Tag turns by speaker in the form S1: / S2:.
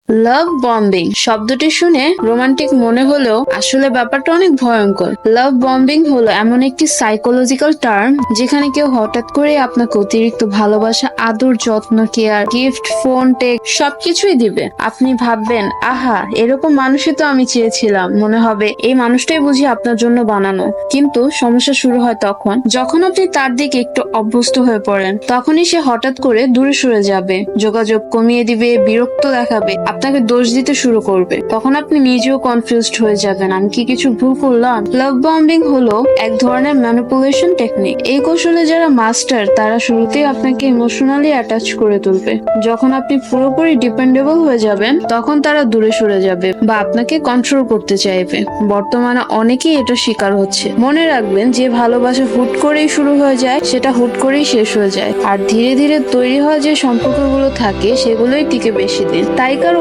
S1: লাভ bombing শব্দটি শুনে romantic মনে হলেও আসলে ব্যাপারটা অনেক ভয়ঙ্কর। লাভ বম্বিং হলো এমন একটি সাইকোলজিক্যাল টার্ম যেখানে কেউ হঠাৎ করে আপনাকে অতিরিক্ত ভালোবাসা, আদর, যত্ন, কেয়ার, গিফট, ফোন, টেক্সট সবকিছুই দিবে। আপনি ভাববেন, আহা, এরকম মানুষই তো আমি চেয়েছিলাম। মনে হবে এই মানুষটাই বুঝি আপনার জন্য বানানো। কিন্তু সমস্যা শুরু হয় তখন যখন আপনি তার দিকে একটু অভ্যস্ত হয়ে পড়েন। তখনই সে হঠাৎ করে দূরে সরে যাবে, যোগাযোগ কমিয়ে দিবে, বিরক্ত দেখাবে, আপনাকে দোষ দিতে শুরু করবে। তখন আপনি নিজেও কনফিউজড হয়ে যাবেন, আমি কি কিছু ভুল করলাম? লাভ বম্বিং হলো এক ধরনের ম্যানিপুলেশন টেকনিক। এই কৌশলে যারা মাস্টার তারা শুরুতেই আপনাকে ইমোশনালি অ্যাটাচ করে তুলবে। যখন আপনি পুরোপুরি ডিপেন্ডেবল হয়ে যাবেন তখন তারা দূরে সরে যাবে বা আপনাকে কন্ট্রোল করতে চাইবে। বর্তমানে অনেকেই এটা শিকার হচ্ছে। মনে রাখবেন, যে ভালোবাসা হুট করেই শুরু হয়ে যায় সেটা হুট করেই শেষ হয়ে যায়, আর ধীরে ধীরে তৈরি হওয়া যে সম্পর্কগুলো থাকে সেগুলোই টিকে বেশি দিন। তাই কারো